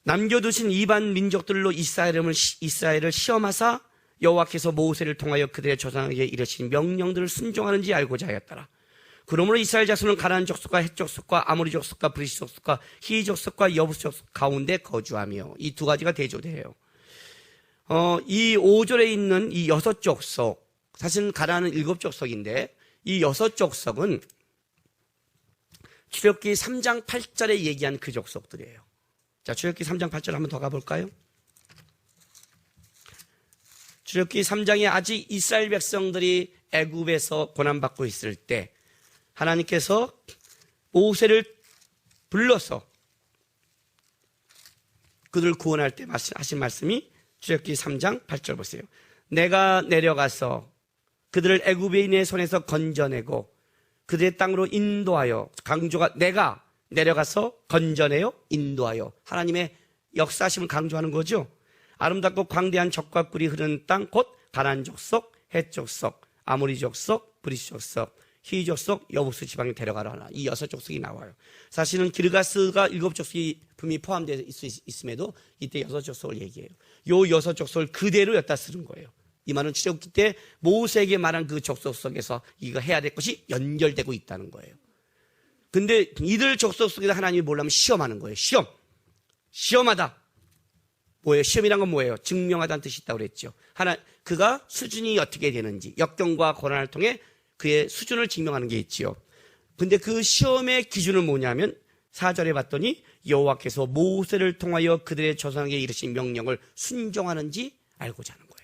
남겨두신 이방 민족들로 이스라엘을 시험하사 여호와께서 모세를 통하여 그들의 조상에게 이르신 명령들을 순종하는지 알고자 하였더라. 그러므로 이스라엘 자손은 가나안 족속과 헷 족속과 아모리 족속과 브리스 족속과 히 족속과 여부스 족속 가운데 거주하며, 이 두 가지가 대조돼요. 이 5절에 있는 이 6족속, 사실은 가나안은 7족속인데 이 6족속은 출애굽기 3장 8절에 얘기한 그 족속들이에요. 자, 출애굽기 3장 8절 한번 더 가볼까요? 출애굽기 3장에 아직 이스라엘 백성들이 애굽에서 고난받고 있을 때 하나님께서 모세를 불러서 그들을 구원할 때 하신 말씀이 출애굽기 3장 8절 보세요. 내가 내려가서 그들을 애굽인의 손에서 건져내고 그들의 땅으로 인도하여, 강조가 내가 내려가서 건져내요, 인도하여. 하나님의 역사심을 강조하는 거죠. 아름답고 광대한 젖과 꿀이 흐르는 땅, 곧 가나안 족속, 헷 족속, 아모리 족속, 브리스 족속, 히 족속, 여부스 지방에 데려가라 하나. 이 6족속이 나와요. 사실은 기르가스가 7족속이 분명히 포함되어 있음에도 이때 6족속을 얘기해요. 요 6족속을 그대로 엿다 쓰는 거예요. 이 말은 출애굽기 때 모세에게 말한 그 족속 속에서 이거 해야 될 것이 연결되고 있다는 거예요. 근데 이들 족속 속에서 하나님이 뭐라면 시험하는 거예요. 시험하다. 뭐예요? 시험이란 건 뭐예요? 증명하다는 뜻이 있다고 그랬죠. 그가 수준이 어떻게 되는지, 역경과 고난을 통해 그의 수준을 증명하는 게 있지요. 근데 그 시험의 기준은 뭐냐면 4절에 봤더니 여호와께서 모세를 통하여 그들의 조상에게 이르신 명령을 순종하는지 알고자 하는 거예요.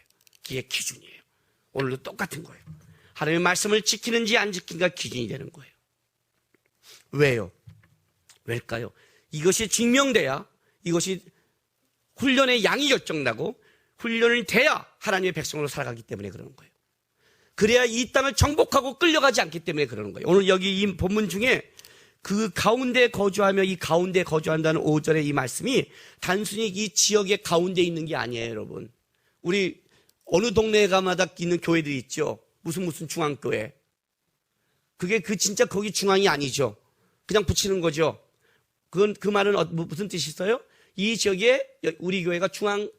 이게 기준이에요. 오늘도 똑같은 거예요. 하나님의 말씀을 지키는지 안 지키는가 기준이 되는 거예요. 왜요? 왜일까요? 이것이 증명돼야, 이것이 훈련의 양이 결정나고 훈련이 돼야 하나님의 백성으로 살아가기 때문에 그러는 거예요. 그래야 이 땅을 정복하고 끌려가지 않기 때문에 그러는 거예요. 오늘 여기 이 본문 중에 그 가운데 거주하며, 이 가운데 거주한다는 5절의 이 말씀이 단순히 이 지역의 가운데 있는 게 아니에요, 여러분. 우리 어느 동네 가마다 있는 교회들이 있죠. 무슨 중앙교회. 그게 진짜 거기 중앙이 아니죠. 그냥 붙이는 거죠. 그 말은 무슨 뜻이 있어요? 이 지역에 우리 교회가 중앙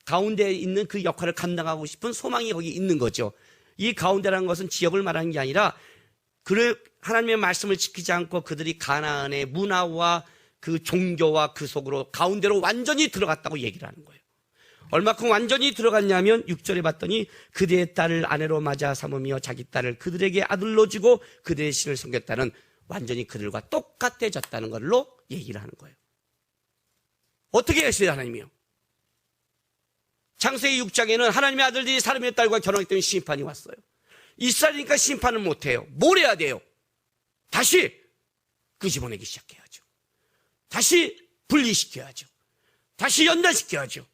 가운데에 있는 그 역할을 감당하고 싶은 소망이 거기 있는 거죠. 이 가운데라는 것은 지역을 말하는 게 아니라 하나님의 말씀을 지키지 않고 그들이 가나안의 문화와 그 종교와 그 속으로 가운데로 완전히 들어갔다고 얘기를 하는 거예요. 얼마큼 완전히 들어갔냐면 6절에 봤더니 그들의 딸을 아내로 맞아 삼으며 자기 딸을 그들에게 아들로 주고 그들의 신을 섬겼다는, 완전히 그들과 똑같아졌다는 걸로 얘기를 하는 거예요. 어떻게 했어요, 하나님이요? 창세기 6장에는 하나님의 아들들이 사람의 딸과 결혼하기 때문에 심판이 왔어요. 이스라엘이니까 심판을 못해요. 뭘 해야 돼요? 다시 끄집어내기 시작해야죠. 다시 분리시켜야죠. 다시 연단시켜야죠.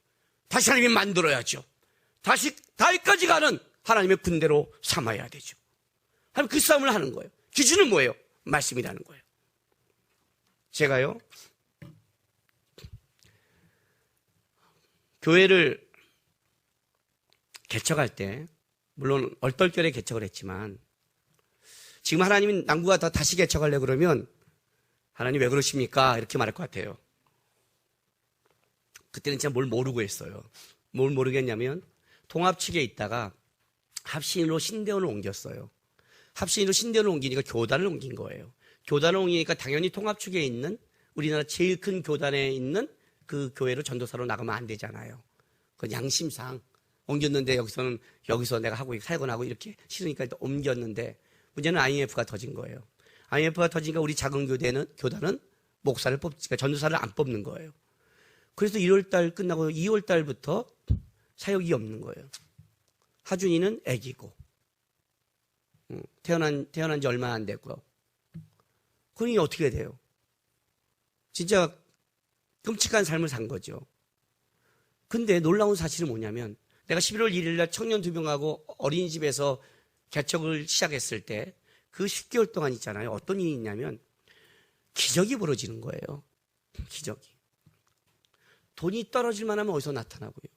다시 하나님이 만들어야죠. 다시 다윗까지 가는 하나님의 군대로 삼아야 되죠. 하나님 그 싸움을 하는 거예요. 기준은 뭐예요? 말씀이라는 거예요. 제가요, 교회를 개척할 때, 물론 얼떨결에 개척을 했지만, 지금 하나님이 남구가 다시 개척하려고 그러면 하나님 왜 그러십니까? 이렇게 말할 것 같아요. 그때는 진짜 뭘 모르고 했어요. 뭘 모르겠냐면 통합 측에 있다가 합신으로 신대원을 옮겼어요. 합신으로 신대원을 옮기니까 교단을 옮긴 거예요. 교단을 옮기니까 당연히 통합 측에 있는, 우리나라 제일 큰 교단에 있는 그 교회로 전도사로 나가면 안 되잖아요. 그 양심상 옮겼는데 여기서 내가 하고 살곤하고 이렇게 싫으니까 일단 옮겼는데, 문제는 IMF가 터진 거예요. IMF가 터지니까 우리 작은 교단은 목사를 뽑지가, 전도사를 안 뽑는 거예요. 그래서 1월달 끝나고 2월달부터 사역이 없는 거예요. 하준이는 애기고, 태어난 지 얼마 안 됐고. 그러니 어떻게 돼요? 진짜 끔찍한 삶을 산 거죠. 근데 놀라운 사실은 뭐냐면, 내가 11월 1일 날 청년 2명하고 어린이집에서 개척을 시작했을 때 그 10개월 동안 있잖아요. 어떤 일이 있냐면 기적이 벌어지는 거예요. 기적이. 돈이 떨어질 만하면 어디서 나타나고요.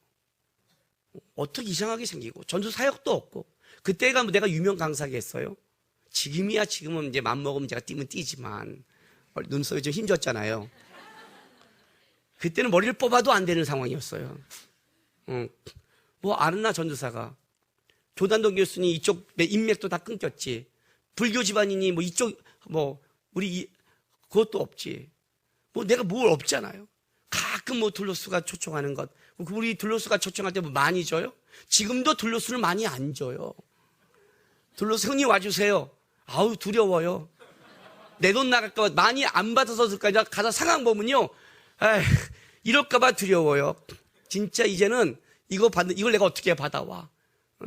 어떻게 이상하게 생기고 전도 사역도 없고 그때가 뭐 내가 유명 강사겠어요? 지금은 이제 맘먹으면 제가 뛰면 뛰지만 눈썹이 좀 힘줬잖아요. 그때는 머리를 뽑아도 안 되는 상황이었어요. 뭐 아는 전도사가 조단동 교수님 이쪽 인맥도 다 끊겼지. 불교 집안이니 뭐 이쪽 뭐 우리 그것도 없지. 뭐 내가 뭘 없잖아요. 가끔 뭐 둘로스가 초청하는 것. 우리 둘로스가 초청할 때 뭐 많이 줘요? 지금도 둘로스를 많이 안 줘요. 둘로스 형님 와주세요. 아우 두려워요. 내 돈 나갈까 봐 많이 안 받아서 그럴까 가서 상황 보면요. 에이, 이럴까 봐 두려워요. 진짜 이제는 이걸 내가 어떻게 받아와.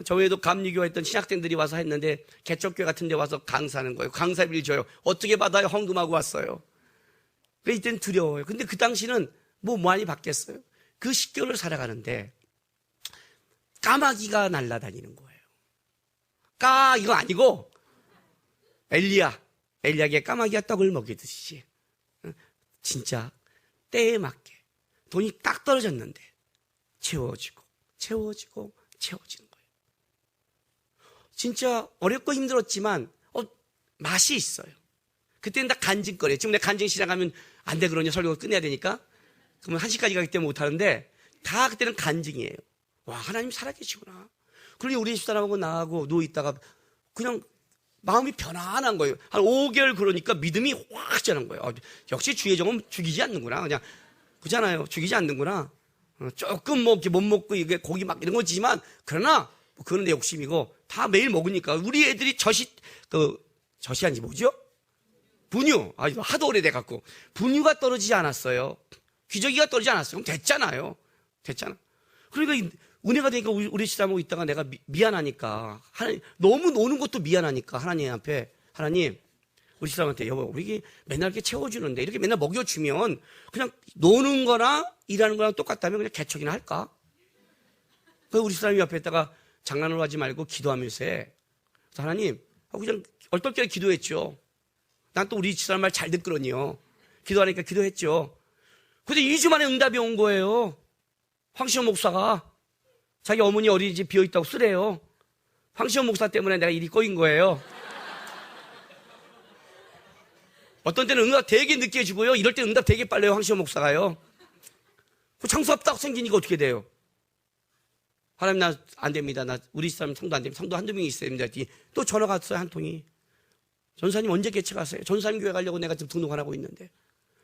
저 외에도 감리교 했던 신학생들이 와서 했는데 개척교회 같은 데 와서 강사하는 거예요. 강사비를 줘요. 어떻게 받아요? 헌금하고 왔어요. 그래서 이때는 두려워요. 근데 그 당시는 뭐 많이 받겠어요. 그 10개월을 살아가는데 까마귀가 날아다니는 거예요. 이거 아니고 엘리야에게 까마귀가 떡을 먹이듯이 진짜 때에 맞게 돈이 딱 떨어졌는데 채워지고 채워지는 거예요. 진짜 어렵고 힘들었지만 맛이 있어요. 그때는 다 간증거리예요. 지금 내가 간증 시작하면 안 돼 그러냐 설교 끝내야 되니까 그러면 1시까지 가기 때문에 못하는데 다 그때는 간증이에요. 와 하나님 살아계시구나. 그러니 우리 집사람하고 나하고 누워있다가 그냥 마음이 편안한 거예요. 한 5개월 그러니까 믿음이 확 자는 거예요. 역시 주의 종은 죽이지 않는구나. 그냥 그잖아요. 죽이지 않는구나. 조금 뭐 이렇게 못 먹고 이게 고기 막 이런 거지만 그러나 그건 내 욕심이고 다 매일 먹으니까 우리 애들이 젖이한지 뭐죠? 분유. 이거 하도 오래돼갖고 분유가 떨어지지 않았어요. 기저귀가 떨어지지 않았어요. 그럼 됐잖아요. 그러니까 은혜가 되니까 우리 집사람하고 있다가 내가 미안하니까 하나님 너무 노는 것도 미안하니까 하나님 앞에 하나님 우리 집사람한테 여보 우리 맨날 이렇게 채워주는데 이렇게 맨날 먹여주면 그냥 노는 거나 일하는 거랑 똑같다면 그냥 개척이나 할까? 그래서 우리 집사람이 옆에 있다가 장난을 하지 말고 기도하면서 해. 그래서 하나님 그냥 얼떨결에 기도했죠. 난 또 우리 집사람 말 잘 듣거든요. 기도하니까 기도했죠. 근데 2주 만에 응답이 온 거예요. 황시호 목사가 자기 어머니 어린이집 비어있다고 쓰래요. 황시호 목사 때문에 내가 일이 꼬인 거예요. 어떤 때는 응답 되게 늦게 주고요. 이럴 때는 응답 되게 빨라요. 황시호 목사가요. 장수가 딱 생기니까 어떻게 돼요? 하나님 나 안 됩니다. 우리 사람 성도 안 됩니다. 성도 한두 명이 있어야 됩니다. 또 전화가 왔어요. 한 통이. 전사님 언제 개척하세요? 전사님 교회 가려고 내가 지금 등록 안 하고 있는데.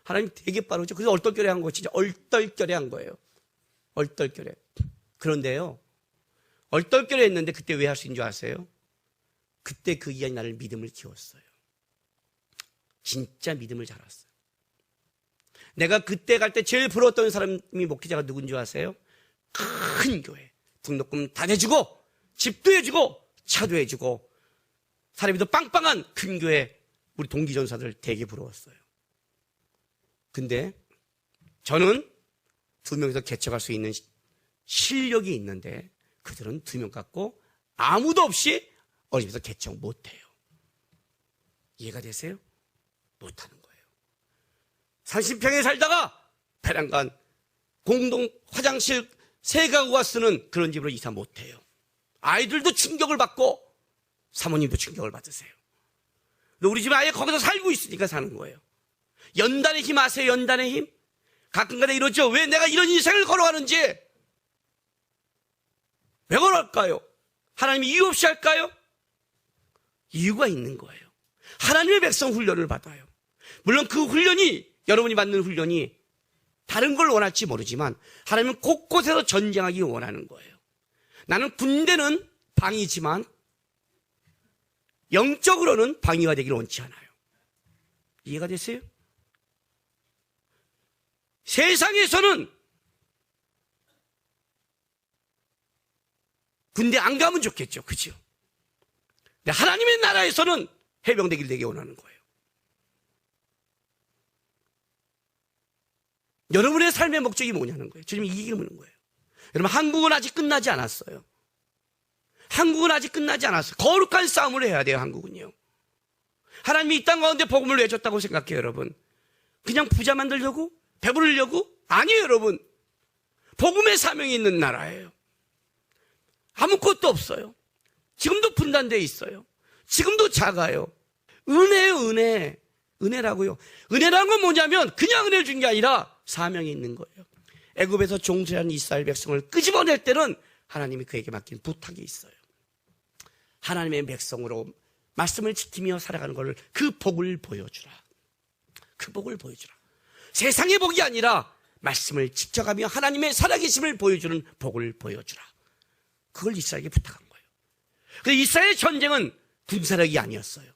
하나님 되게 빠르죠. 그래서 얼떨결에 한 거예요. 진짜 얼떨결에 한 거예요. 얼떨결에. 그런데요. 얼떨결에 했는데 그때 왜 할 수 있는 줄 아세요? 그때 그 이하이 나를 믿음을 키웠어요. 진짜 믿음을 자랐어요. 내가 그때 갈 때 제일 부러웠던 사람이 목회자가 누군지 아세요? 큰 교회. 등록금 다 내주고 집도 해주고 차도 해주고 사람이도 빵빵한 큰 교회 우리 동기전사들 되게 부러웠어요. 근데 저는 2명이서 개척할 수 있는 실력이 있는데 그들은 2명 갖고 아무도 없이 어린이집에서 개척 못해요. 이해가 되세요? 못하는 거예요. 30평에 살다가 배란간 공동 화장실 3가구가 쓰는 그런 집으로 이사 못해요. 아이들도 충격을 받고 사모님도 충격을 받으세요. 근데 우리 집은 아예 거기서 살고 있으니까 사는 거예요. 연단의 힘 아세요? 연단의 힘? 가끔가다 이러죠. 왜 내가 이런 인생을 걸어가는지 왜 걸어갈까요? 하나님이 이유 없이 할까요? 이유가 있는 거예요. 하나님의 백성 훈련을 받아요. 물론 그 훈련이 여러분이 받는 훈련이 다른 걸 원할지 모르지만 하나님은 곳곳에서 전쟁하기 원하는 거예요. 나는 군대는 방위지만 영적으로는 방위가 되기를 원치 않아요. 이해가 되세요? 세상에서는 군대 안 가면 좋겠죠. 그죠? 근데 하나님의 나라에서는 해병대기를 되게 원하는 거예요. 여러분의 삶의 목적이 뭐냐는 거예요. 주님이 이기게 묻는 거예요. 여러분 한국은 아직 끝나지 않았어요. 한국은 아직 끝나지 않았어요. 거룩한 싸움을 해야 돼요. 한국은요. 하나님이 이 땅 가운데 복음을 내줬다고 생각해요. 여러분. 그냥 부자 만들려고? 배부르려고? 아니에요. 여러분. 복음의 사명이 있는 나라예요. 아무것도 없어요. 지금도 분단되어 있어요. 지금도 작아요. 은혜예요, 은혜. 은혜라고요. 은혜라는 건 뭐냐면 그냥 은혜를 준 게 아니라 사명이 있는 거예요. 애굽에서 종살이한 이스라엘 백성을 끄집어낼 때는 하나님이 그에게 맡긴 부탁이 있어요. 하나님의 백성으로 말씀을 지키며 살아가는 걸 그 복을 보여주라. 그 복을 보여주라. 세상의 복이 아니라 말씀을 지켜가며 하나님의 살아계심을 보여주는 복을 보여주라. 그걸 이스라엘에게 부탁한 거예요. 그래서 이스라엘의 전쟁은 군사력이 아니었어요.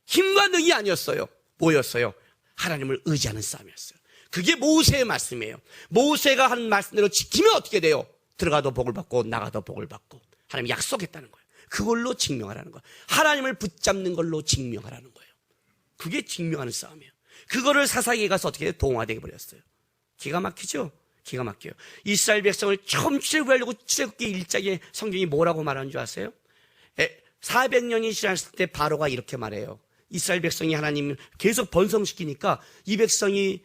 힘과 능이 아니었어요. 뭐였어요? 하나님을 의지하는 싸움이었어요. 그게 모세의 말씀이에요. 모세가 한 말씀대로 지키면 어떻게 돼요? 들어가도 복을 받고 나가도 복을 받고. 하나님이 약속했다는 거예요. 그걸로 증명하라는 거예요. 하나님을 붙잡는 걸로 증명하라는 거예요. 그게 증명하는 싸움이에요. 그거를 사사기에 가서 어떻게 동화되게 버렸어요. 기가 막히죠? 기가 막혀요. 이스라엘 백성을 처음 출애굽하려고 출애굽기 1장에 성경이 뭐라고 말하는 줄 아세요? 400년이 지났을 때 바로가 이렇게 말해요. 이스라엘 백성이 하나님을 계속 번성시키니까 이 백성이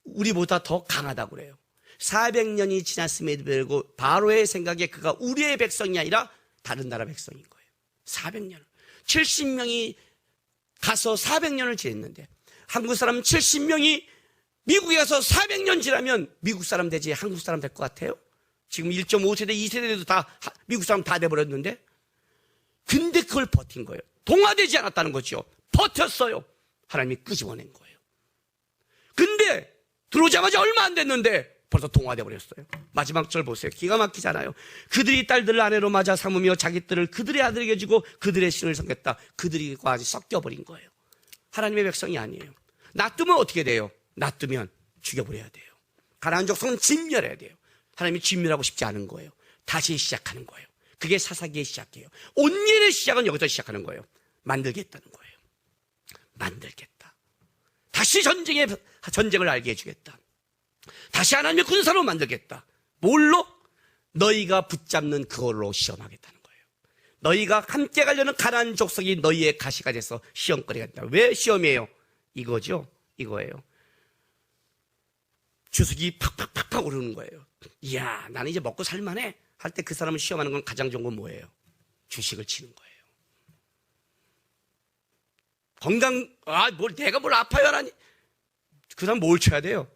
우리보다 더 강하다고 그래요. 400년이 지났음에도 불구하고 바로의 생각에 그가 우리의 백성이 아니라 다른 나라 백성인 거예요. 400년. 70명이 가서 400년을 지냈는데 한국 사람 70명이 미국에 가서 400년 지나면 미국 사람 되지 한국 사람 될 것 같아요? 지금 1.5세대, 2세대도 다 미국 사람 다 돼버렸는데 근데 그걸 버틴 거예요. 동화되지 않았다는 거죠. 버텼어요. 하나님이 끄집어낸 거예요. 근데 들어오자마자 얼마 안 됐는데 벌써 동화돼 버렸어요. 마지막 절 보세요. 기가 막히잖아요. 그들이 딸들을 아내로 맞아 삼으며 자기 뜰을 그들의 아들에게 주고 그들의 신을 섬겼다. 그들이 아주 섞여버린 거예요. 하나님의 백성이 아니에요. 놔두면 어떻게 돼요? 놔두면 죽여버려야 돼요. 가나안 족속은 진멸해야 돼요. 하나님이 진멸하고 싶지 않은 거예요. 다시 시작하는 거예요. 그게 사사기의 시작이에요. 온일의 시작은 여기서 시작하는 거예요. 만들겠다는 거예요. 만들겠다. 다시 전쟁을 알게 해주겠다. 다시 하나님의 군사로 만들겠다. 뭘로? 너희가 붙잡는 그걸로 시험하겠다는 거예요. 너희가 함께 가려는 가나안 족속이 너희의 가시가 돼서 시험거리가 된다. 왜 시험이에요? 이거죠. 이거예요. 주석이 팍팍팍팍 오르는 거예요. 이야, 나는 이제 먹고 살만해 할 때 그 사람을 시험하는 건 가장 좋은 건 뭐예요? 주식을 치는 거예요. 내가 뭘 아파요 하라니. 그 사람 뭘 쳐야 돼요?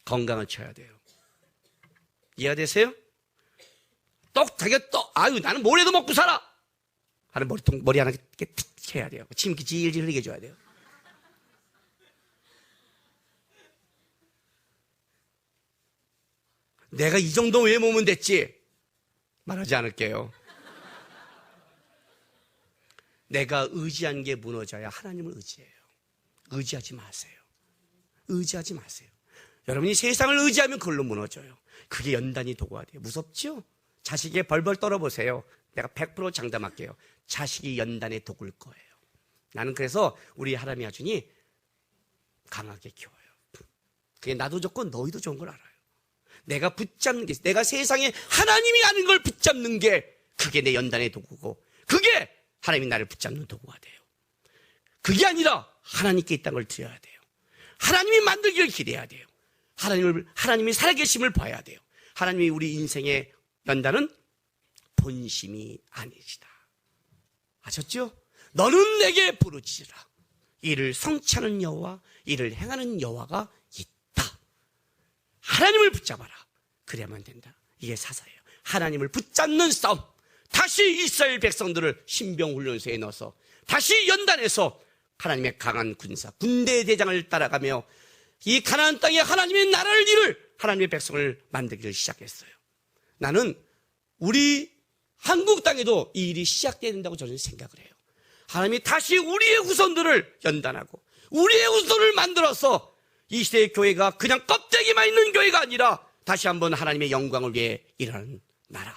건강을 쳐야 돼요. 이해가 되세요? 나는 뭘 해도 먹고 살아! 하는 머리 하나 이렇게 틱 해야 돼요. 침 질질 흘리게 해줘야 돼요. 내가 이 정도 외모면 됐지? 말하지 않을게요. 내가 의지한 게 무너져야 하나님을 의지해요. 의지하지 마세요. 의지하지 마세요. 여러분이 세상을 의지하면 그걸로 무너져요. 그게 연단이 도구가 돼요. 무섭죠? 자식에게 벌벌 떨어보세요. 내가 100% 장담할게요. 자식이 연단의 도구일 거예요. 나는 그래서 우리 하나님의 아준이 강하게 키워요. 그게 나도 좋고 너희도 좋은 걸 알아요. 내가 붙잡는 게, 내가 세상에 하나님이 아는 걸 붙잡는 게 그게 내 연단의 도구고 그게 하나님이 나를 붙잡는 도구가 돼요. 그게 아니라 하나님께 있다는 걸 드려야 돼요. 하나님이 만들기를 기대해야 돼요. 하나님이 살아계심을 봐야 돼요. 하나님이 우리 인생의 연단은 본심이 아니시다. 아셨죠? 너는 내게 부르짖으라. 이를 성취하는 여호와, 이를 행하는 여호와가 있다. 하나님을 붙잡아라. 그래야만 된다. 이게 사사예요. 하나님을 붙잡는 싸움. 다시 이스라엘 백성들을 신병훈련소에 넣어서 다시 연단해서 하나님의 강한 군대 대장을 따라가며 이 가나안 땅에 하나님의 나라를 이룰 하나님의 백성을 만들기를 시작했어요. 나는 우리 한국 땅에도 이 일이 시작돼야 된다고 저는 생각을 해요. 하나님이 다시 우리의 후손들을 연단하고 우리의 후손을 만들어서 이 시대의 교회가 그냥 껍데기만 있는 교회가 아니라 다시 한번 하나님의 영광을 위해 일하는 나라.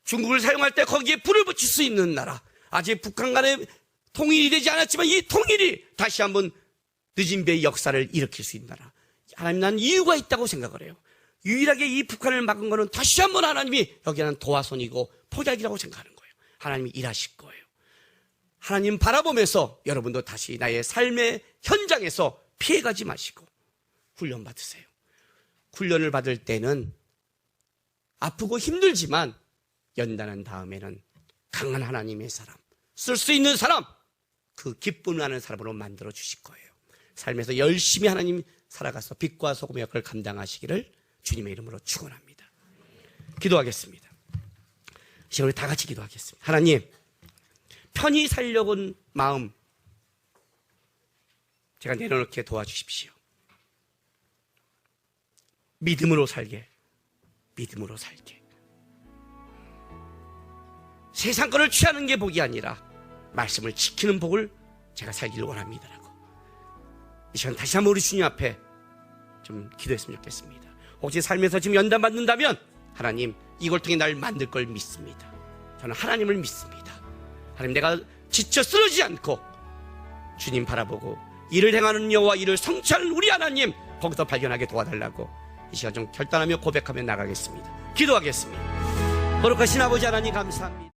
중국을 사용할 때 거기에 불을 붙일 수 있는 나라. 아직 북한 간에 통일이 되지 않았지만 이 통일이 다시 한번 늦은 배의 역사를 일으킬 수 있는 나라. 하나님, 난 이유가 있다고 생각을 해요. 유일하게 이 북한을 막은 거는 다시 한번 하나님이 여기는 도화선이고 포약이라고 생각하는 거예요. 하나님이 일하실 거예요. 하나님 바라보면서 여러분도 다시 나의 삶의 현장에서 피해가지 마시고 훈련 받으세요. 훈련을 받을 때는 아프고 힘들지만 연단한 다음에는 강한 하나님의 사람, 쓸 수 있는 사람, 그 기쁨을 하는 사람으로 만들어 주실 거예요. 삶에서 열심히 하나님 살아가서 빛과 소금의 역할을 감당하시기를 주님의 이름으로 축원합니다. 기도하겠습니다. 이제 우리 다 같이 기도하겠습니다. 하나님, 편히 살려고 온 마음 제가 내려놓게 도와주십시오. 믿음으로 살게, 믿음으로 살게. 세상 거를 취하는 게 복이 아니라 말씀을 지키는 복을 제가 살기를 원합니다라고 이 시간 다시 한번 우리 주님 앞에 좀 기도했으면 좋겠습니다. 혹시 삶에서 지금 연단받는다면 하나님, 이걸 통해 날 만들 걸 믿습니다. 저는 하나님을 믿습니다. 하나님, 내가 지쳐 쓰러지지 않고 주님 바라보고 일을 행하는 여호와, 일을 성취하는 우리 하나님, 거기서 발견하게 도와달라고 이 시간 좀 결단하며 고백하며 나가겠습니다. 기도하겠습니다. 거룩하신 아버지 하나님, 감사합니다.